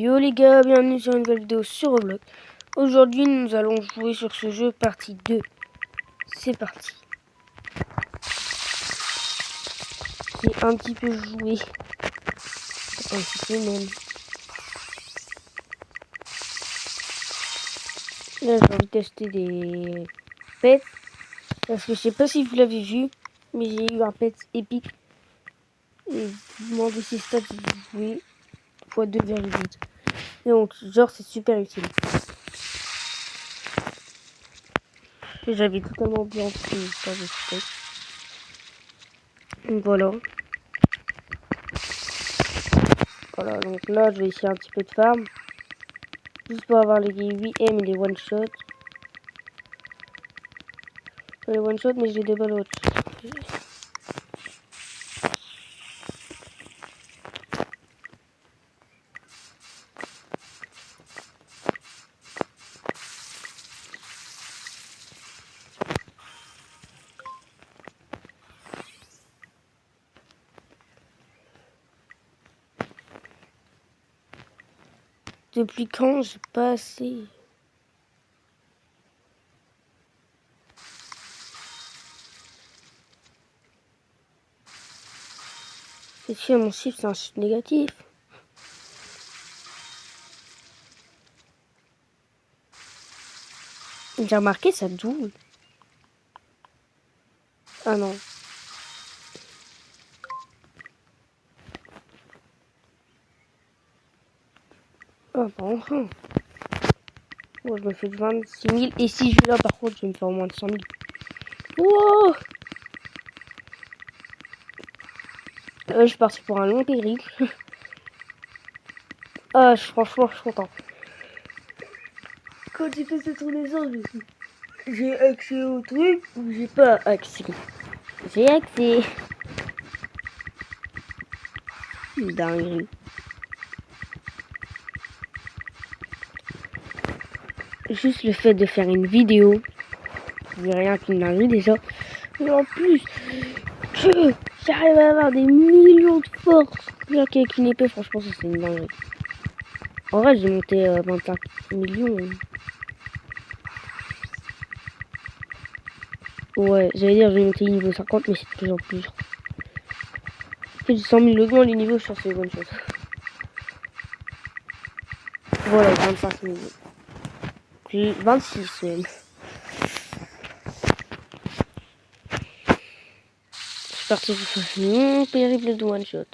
Yo les gars, bienvenue sur une nouvelle vidéo sur Roblox. Aujourd'hui nous allons jouer sur ce jeu partie 2. C'est parti. J'ai un petit peu joué. Un petit peu même. Là j'ai envie d'acheter des pets. Parce que je sais pas si vous l'avez vu, mais j'ai eu un pet épique. Et vous demandez ses stats si vous jouez x 2,8. Et donc genre c'est super utile. J'avais totalement oublié quand je fais. Donc voilà. Voilà, donc là je vais essayer un petit peu de farm. Juste pour avoir les 8M et les one shot. Pas les one shot mais j'ai des balles. Depuis quand j'ai pas assez? C'est sûr, mon chiffre c'est un chiffre négatif. J'ai remarqué ça double. Ah non. Ah bah enfin. Oh, je me fais 26 000. Et si je vais là par contre je vais me faire au moins de 100 000. Wow. Je suis parti pour un long périple. Ah franchement je suis content. Quand j'ai fait cette renaissance, j'ai accès au truc ou j'ai pas accès? J'ai accès. Dinguerie. Juste le fait de faire une vidéo, c'est rien qu'une dinguerie déjà. Mais en plus, que j'arrive à avoir des millions de force. Rien qu'avec une épée, franchement, ça c'est une dinguerie. En vrai, j'ai monté 25 millions. Ouais, j'allais dire, j'ai monté niveau 50, mais c'est de plus en plus. En fait, j'ai 100 000 logements, les niveaux, je pense que c'est bonne chose. Voilà, 25 millions. Puis 26 même. Je suis parti pour faire mon périple de one shot.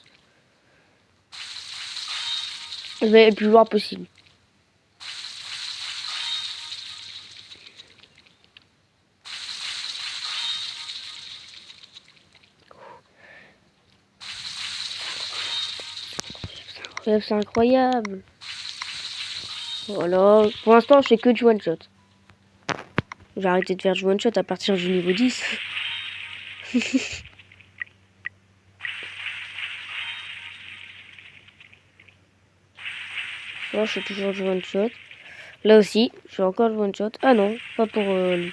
Je vais être le plus loin possible. C'est incroyable. Voilà. Pour l'instant, je fais que du one shot. J'ai arrêté de faire du one shot à partir du niveau 10. Là, je fais toujours du one shot. Là aussi, je fais encore du one shot. Ah non, pas pour lui.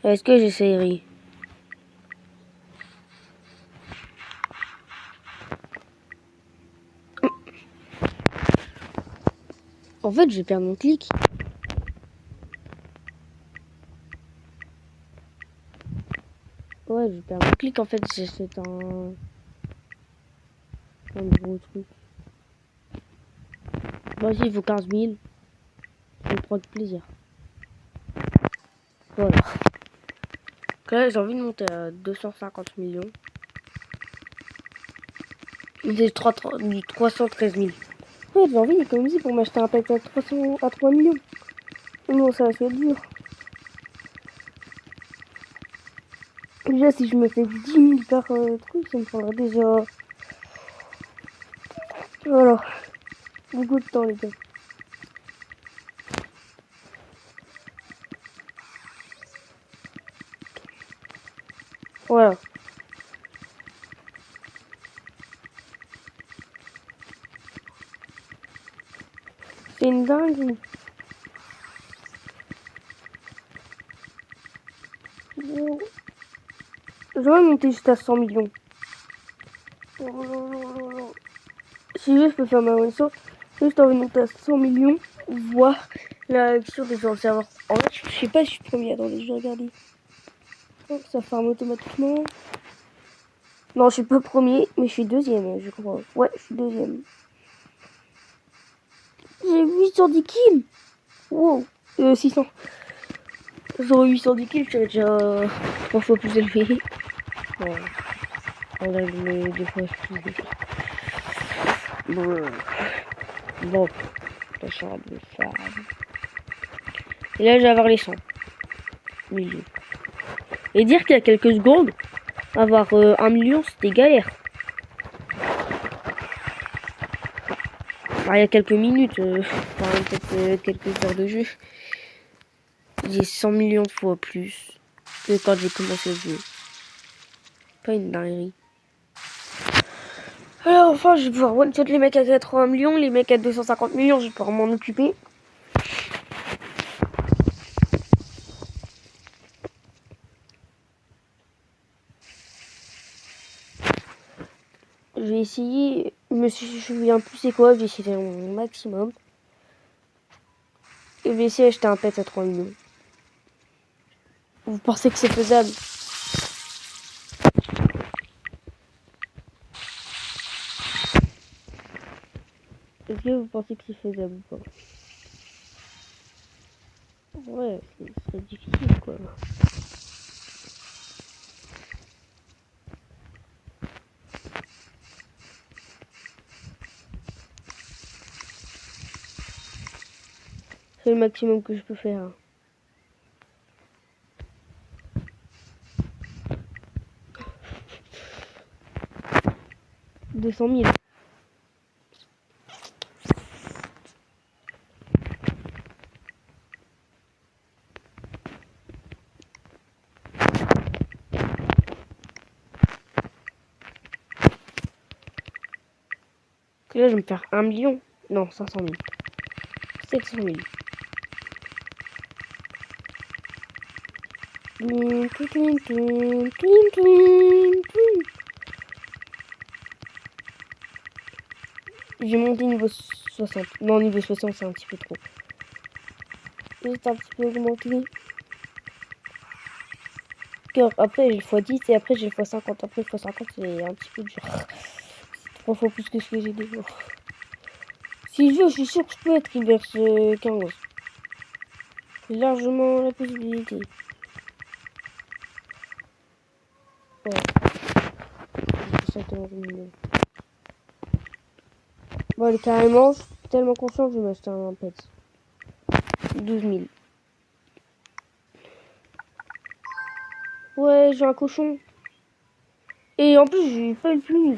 Est-ce que j'essayerai? En fait, je vais perdre mon clic. Ouais, je vais perdre mon clic. En fait, c'est un gros truc. Moi aussi, il faut 15 000. Je vais prendre plaisir. Voilà. Donc là, j'ai envie de monter à 250 millions. Des 313 000. Ouais, j'ai envie d'économiser pour m'acheter un pack à 3 millions. Non, ça va être dur. Déjà, si je me fais 10 000 par truc, ça me prendra déjà... Voilà. Beaucoup de temps, les gars. Voilà. C'est une dingue. Oh. Je vais monter jusqu'à 100 millions. Si je peux faire ma one shot, juste envie de monter à 100 millions, voir la réaction des gens au serveur. En fait, je sais pas si je suis premier. Attendez, je vais regarder. Oh, ça farme automatiquement. Non, je suis pas premier, mais je suis deuxième, je crois. Ouais, je suis deuxième. J'ai 810 kills. Wow. 600. J'aurais 810 kills, je serais déjà 3 fois plus élevé. Bon, on a les 2 fois plus élevé. Bon, ça sera de faire. Et là, je vais avoir les 100 millions. Et dire qu'il y a quelques secondes, avoir 1 million, c'était galère. Alors, il y a quelques minutes, peut-être quelques heures de jeu, j'ai 100 millions de fois plus que quand j'ai commencé le jeu. Pas une dinguerie. Alors enfin, je vais pouvoir one-shot les mecs à 80 millions, les mecs à 250 millions, je vais pouvoir m'en occuper. Je vais essayer, je me souviens plus c'est quoi, je vais essayer de faire mon maximum. Et je vais essayer d'acheter un pet à 3 millions. Vous pensez que c'est faisable? Est-ce que vous pensez que c'est faisable ou pas? Ouais, c'est difficile quoi. C'est le maximum que je peux faire. 200 000. Là, je vais me faire 1 million. Non, 500 000. 700 000. J'ai monté niveau 60. Non, niveau 60, c'est un petit peu trop. Juste un petit peu augmenté. Après, j'ai le x10 et après, j'ai le x50. Après, le x50, c'est un petit peu dur. C'est 3 fois plus que ce que j'ai déjà. Si je veux, je suis sûr que je peux être reverse 15. J'ai largement la possibilité. Ouais. 71 millions. Bon, allez, carrément, je suis tellement confiant que je vais m'acheter un pet. 12 000. Ouais, j'ai un cochon. Et en plus, j'ai pas le plus.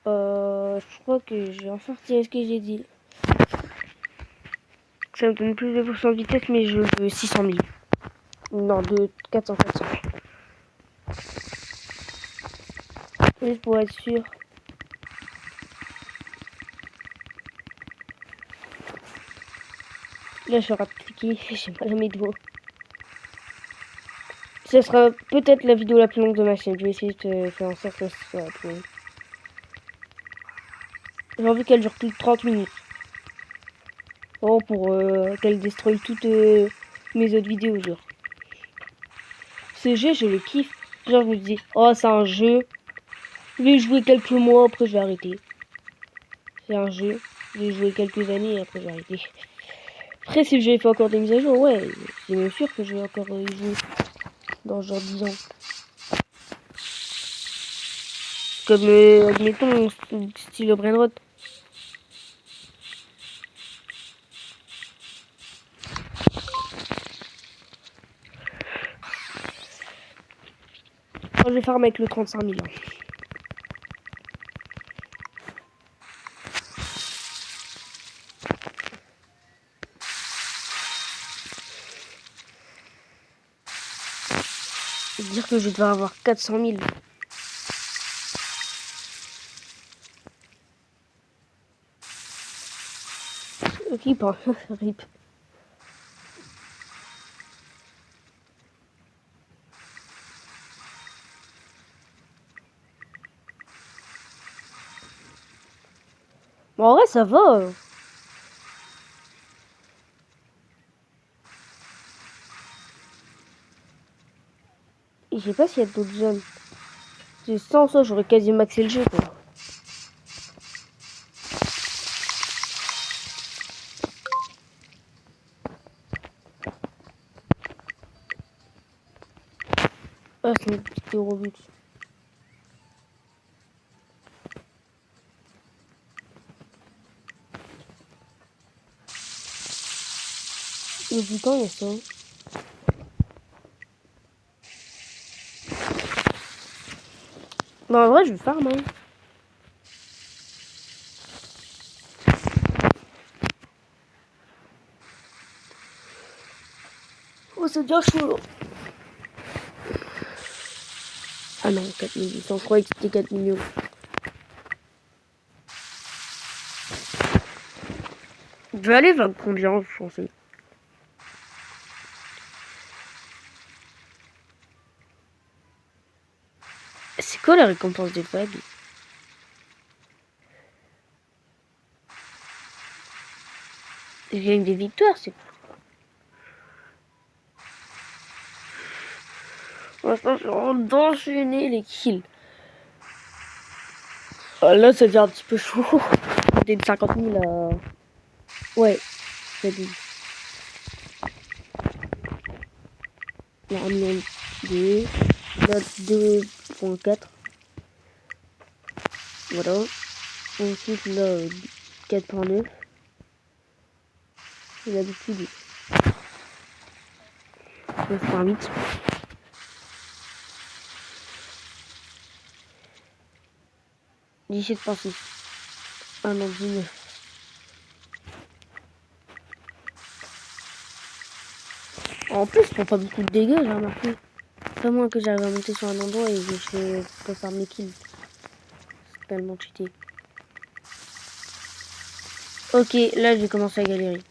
Je crois que je vais enfin retirer ce que j'ai dit. Ça me donne plus de pourcents de vitesse, mais je veux 600 000. Non, de 400. Juste pour être sûr. Là, je rate cliquer, j'ai pas la mes doigts. Ce sera peut-être la vidéo la plus longue de ma chaîne. Je vais essayer de faire en sorte que ce soit la plus longue. J'ai envie qu'elle dure plus de 30 minutes. Oh, pour qu'elle destroy toutes mes autres vidéos, genre. Ce jeu, je le kiffe. Genre, je me dis, oh, c'est un jeu. Je vais jouer quelques mois, après je vais arrêter. C'est un jeu. Je vais jouer quelques années et après je vais arrêter. Après, si j'ai fait encore des mises à jour, ouais, c'est même sûr que je vais encore y jouer dans genre 10 ans. Comme, admettons, style Brainrot. Je vais farmer avec le 35 000. Dire que je vais devoir avoir 400 000. Ok, pas. Rip. Bon, en vrai, ça va. Et je sais pas s'il y a d'autres zones. Sans ça, j'aurais quasi maxé le jeu, quoi. Ah, c'est une petite Robux. Le bouton, il y a ça. Bah, en vrai, je vais farm, hein. Oh, c'est déjà chaud, là. Ah non, 4800, je croyais que c'était 4 millions. Je vais aller vers combien, je pensais. C'est quoi la récompense des vagues? Je gagne des victoires, c'est quoi? Pour l'instant, je suis en train d'enchaîner les kills. Ah, là, ça devient un petit peu chaud. C'était une 50 000 à... Ouais, c'est dit. Là, 1 million 2. Là, 2,4. Voilà. Ensuite, là, 4,9. Et l'habitude, 9,8. Dix-sept par six. Ah non, 19. En plus, ils font pas beaucoup de dégâts, j'ai remarqué. Pas moins que j'arrive à monter sur un endroit et je peux faire mes kills. C'est tellement cheaté. Ok, là, je vais commencer à galérer.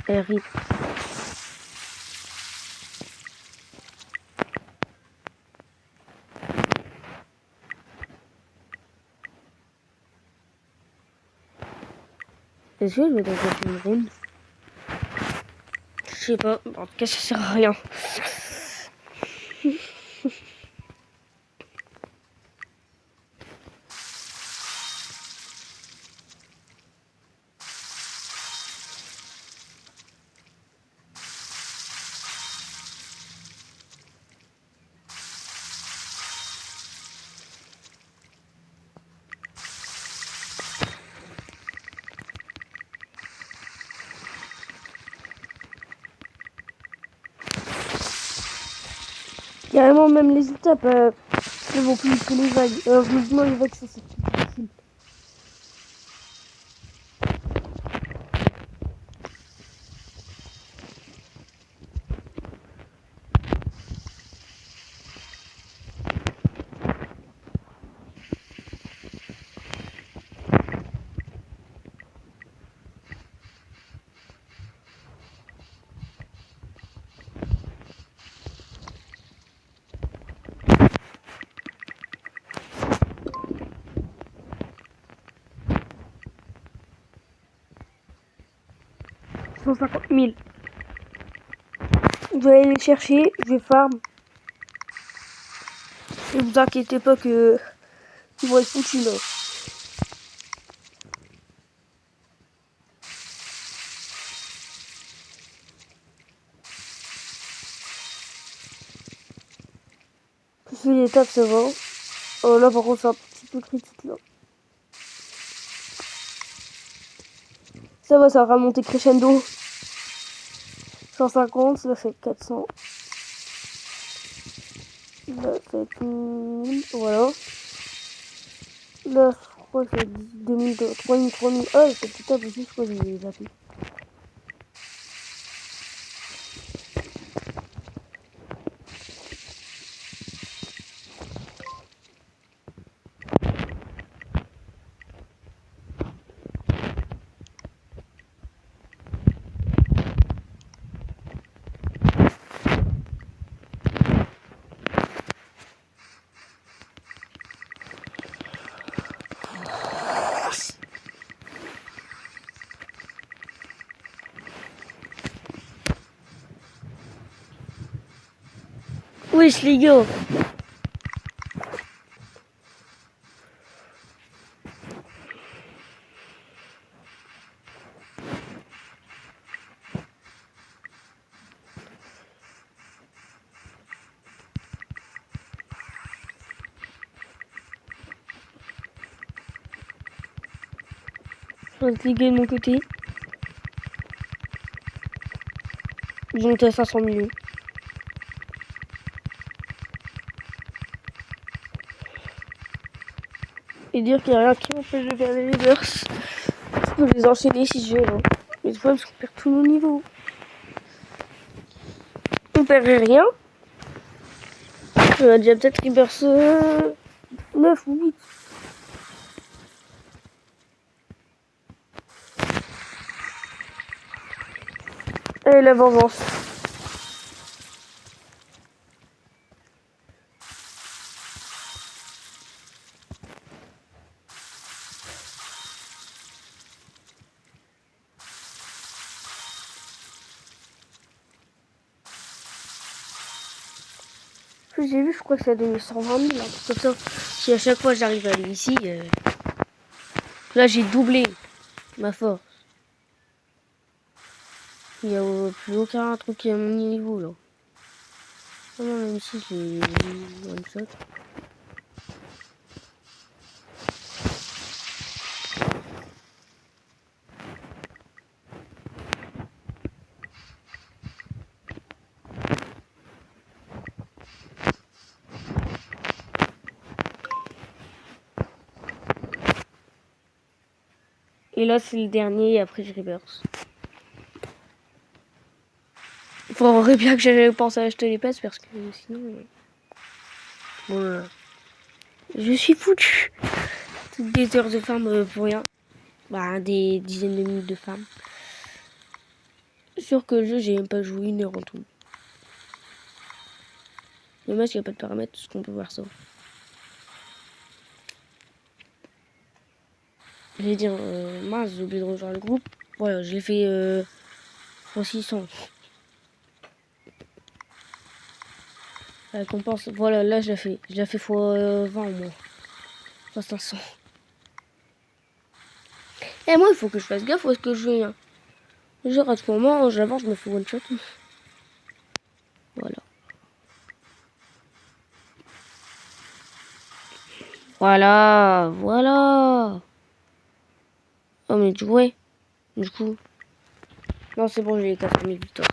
RIP. Est-ce que je vais dans une round? Je sais pas. En tout cas, ça sert à rien. 'Carrément, même les étapes, elles vont plus que les vagues. Heureusement, les vagues, ça c'est plus difficile. Cent cinquante mille. Je vais aller les chercher, je vais farm. Et vous inquiétez pas que ils vont être foutus là. Je fais l'étape, ça va. Là, par contre, c'est un petit peu critique là. Ça va, ça va remonter crescendo. 150, là c'est 400. Là c'est 1000, voilà. Là je crois que c'est 2000, 3000, 3000. Ah, cette étape aussi, je crois que j'ai zappé. Wesh les gars. Je vais te liguer de mon côté. Ils ont été à 500 millions. Et dire qu'il n'y a rien qui m'empêche de faire des reverse. Je peux les enchaîner si je veux. Hein. Mais le problème, c'est qu'on perd tous nos niveaux. On perdrait rien. On a déjà peut-être reverse 9 ou 8. Et la vengeance. J'ai vu, je crois que ça a donné 120 000, un truc comme ça. Si à chaque fois j'arrive à aller ici, là j'ai doublé ma force. Il n'y a plus aucun truc qui est à mon niveau là. Non, même si j'ai one shot. Et là c'est le dernier et après je reverse. Il faudrait bien que j'aille penser à acheter les passes parce que sinon... Voilà. Je suis foutu. Toutes des heures de farm pour rien. Bah des dizaines de minutes de farm. Sûr que le jeu j'ai même pas joué 1 heure en tout. Dommage qu'il n'y a pas de paramètres, parce qu'on peut voir ça. Je vais dire, mince, j'ai oublié de rejoindre le groupe. Voilà, je l'ai fait x 600. La récompense, voilà, là je l'ai fait. Je l'ai fait x 20 au moins. X 500. Et moi, il faut que je fasse gaffe où est-ce que je vais. Hein. Genre, à ce moment, j'avance, je me fais one shot. Voilà. Voilà, voilà. Oh, mais tu vois, du coup. Non, c'est bon, j'ai les 4000 victoires.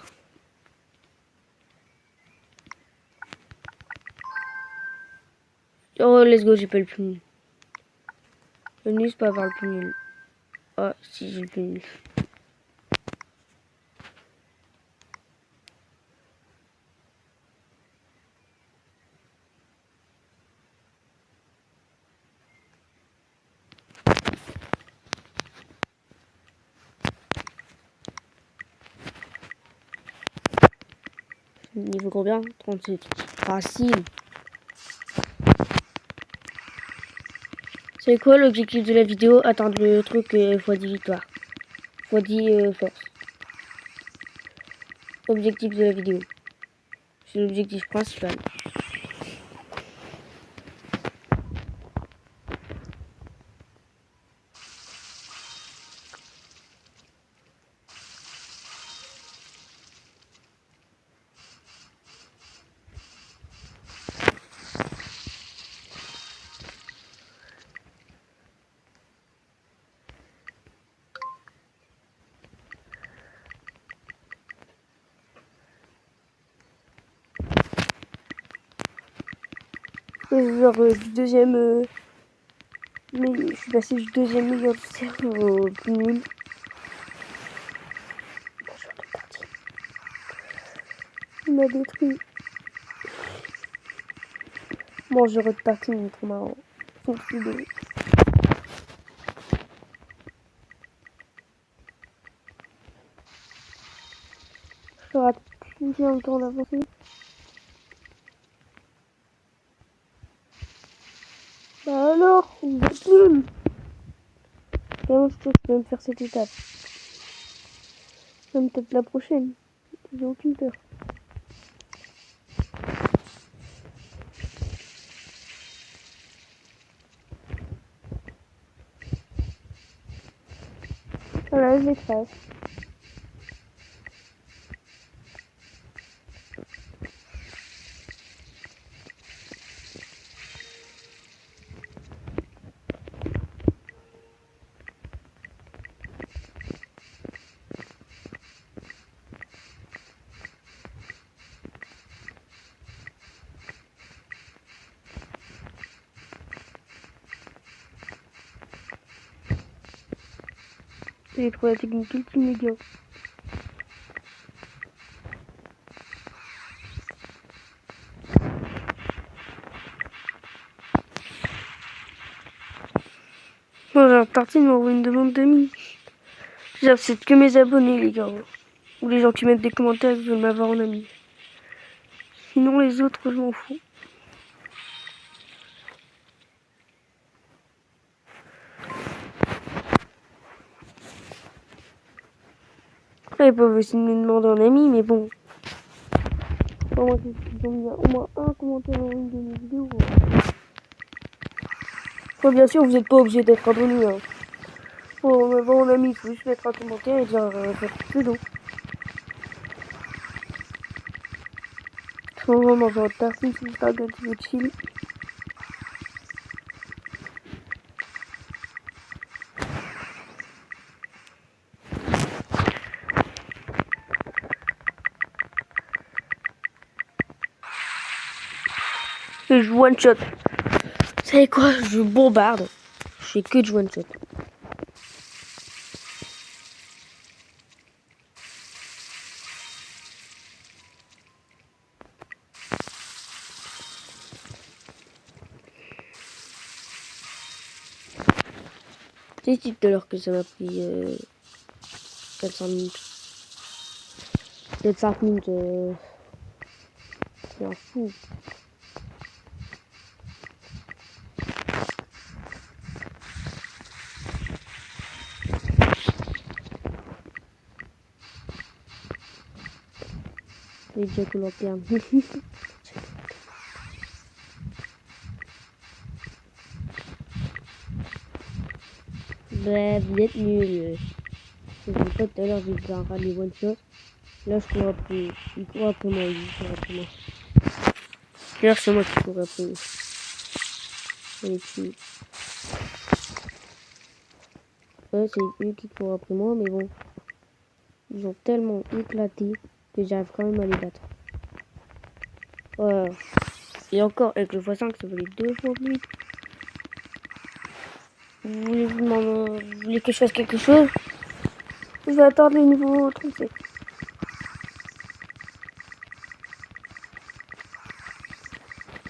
Oh, let's go, j'ai pas le plus nul. Le nul, c'est pas avoir le plus nul. Ah, si, j'ai le plus nul. Niveau combien? 37. Facile. C'est quoi l'objectif de la vidéo? Atteindre le truc x10 victoire. x10 force. Objectif de la vidéo. C'est l'objectif principal. Genre du deuxième... mais je suis passé du deuxième meilleur du serveur au plus nul. Il m'a détruit. Bon, je reparti, mais trop marrant. Faut que je suis je rate bien le temps d'avancer. Bah alors, on va plus. Vraiment, je peux même faire cette étape. Même peut-être la prochaine. J'ai aucune peur. Voilà, je les trace. J'ai trouvé la technique multimédia. Voilà, Tartine m'envoie une demande d'amis. J'accepte que mes abonnés, les gars. Ou les gens qui mettent des commentaires et qui veulent m'avoir en ami. Sinon, les autres, je m'en fous. Après, ils peuvent aussi me demander en ami, mais bon. Au moins, ils ont mis au moins un commentaire en une de mes vidéos. Enfin, bien sûr, vous n'êtes pas obligé d'être abonné. Hein. Pour m'avoir en ami, il faut juste mettre un commentaire et dire faire pseudo. Je suis vraiment genre Tartine, si c'est un gars qui veut chill. Et je one shot. Vous savez quoi? Je bombarde. Je fais que du one shot. C'est dit tout à l'heure que ça m'a pris 400 minutes. Peut-être 5 minutes. C'est un fou. Les Jack Olympiens. Bref, vous êtes nuls. Je vous dis pas tout à l'heure, j'ai fait un rallye one shot. Là, je cours après. Il court après moi, il court après moi. D'ailleurs, c'est moi qui cours après lui. Et puis... ouais, c'est eux qui courent après moi, mais bon. Ils ont tellement éclaté que j'arrive quand même à les battre. Ouais. Et encore, avec le x5, ça valait 2 fois plus vite. Vous voulez que je fasse quelque chose? Je vais attendre le niveau 37.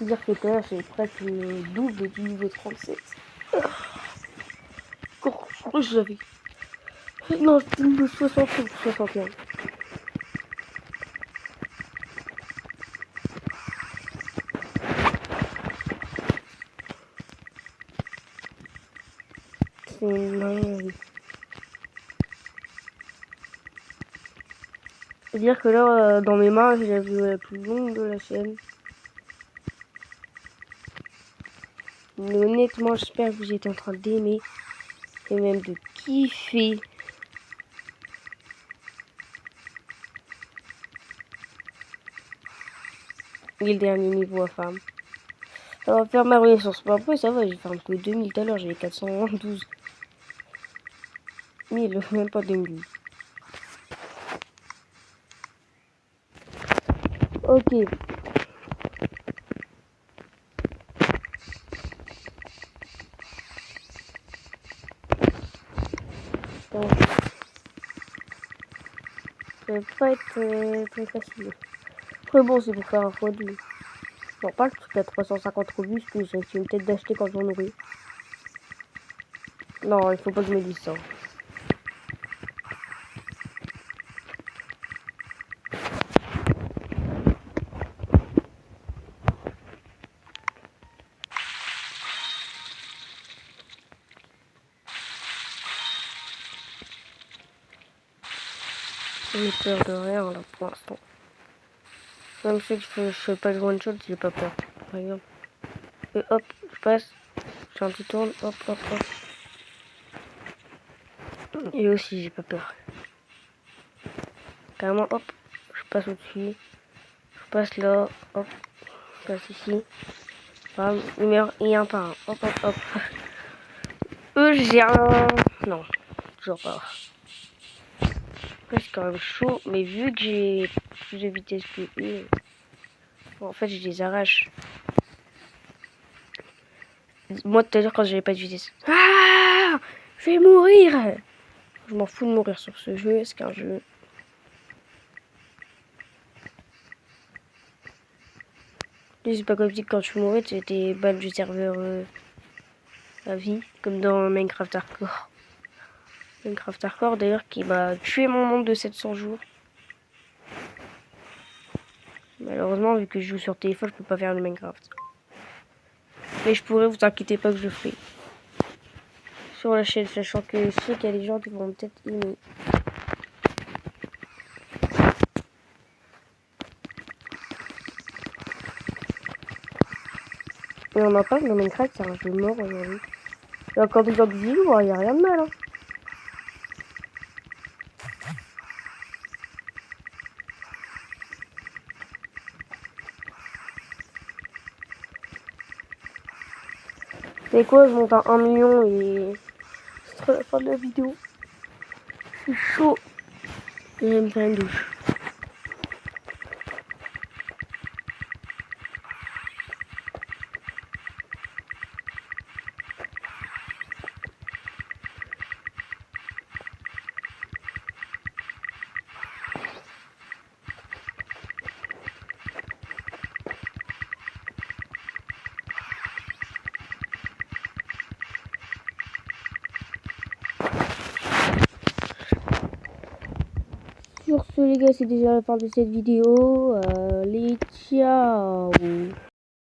Dire que tout à l'heure, c'est presque le double du niveau 37. Je crois que je l'avais. Non, c'était niveau 60 ou 61. C'est dingue. C'est-à-dire que là, dans mes mains, j'ai la vidéo la plus longue de la chaîne. Mais honnêtement, j'espère que vous êtes en train d'aimer et même de kiffer. Et le dernier niveau à farm. Ça va faire ma renaissance. Bon, après, ça va, j'ai farm que 2000 tout à l'heure, j'avais 412 000, même pas 2000. Ok. Bon. Ça va pas être très facile. Après bon, c'est pour faire un x2. Non, pas le truc à 350 robustes que j'ai peut-être d'acheter quand j'en aurai. Non, il faut pas que je me dise ça. J'ai peur de rien là pour l'instant. Même si je fais pas le one shot, j'ai pas peur. Par exemple. Et hop, je passe. J'ai un petit tourne. Hop, hop, hop. Et aussi, j'ai pas peur. Carrément, hop, je passe au-dessus. Je passe là, hop, je passe ici. Bam, il y a un par un. Hop, hop, hop. J'ai un... Non, toujours pas. Après, c'est quand même chaud, mais vu que j'ai plus de vitesse que eux, bon, en fait, je les arrache. Moi, tout à l'heure, quand j'avais pas de vitesse. Ah, je vais mourir. Je m'en fous de mourir sur ce jeu, c'est qu'un jeu. C'est pas comme si quand tu mourais, tu étais ban du serveur à vie, comme dans Minecraft Hardcore. Minecraft Hardcore, d'ailleurs, qui m'a tué mon monde de 700 jours. Malheureusement, vu que je joue sur téléphone, je peux pas faire le Minecraft. Mais je pourrais, vous inquiétez pas que je le ferai. Sur la chaîne, sachant que je sais qu'il y a des gens qui vont peut-être aimer. Et on en parle, le Minecraft, c'est un jeu mort aujourd'hui. Il y a encore des gens qui vivent, il n'y a rien de mal. Hein. C'est quoi, je monte à 1 million et ce sera la fin de la vidéo. Je suis chaud. Et je vais me faire une douche. Sur ce les gars, c'est déjà la fin de cette vidéo. Les ciao.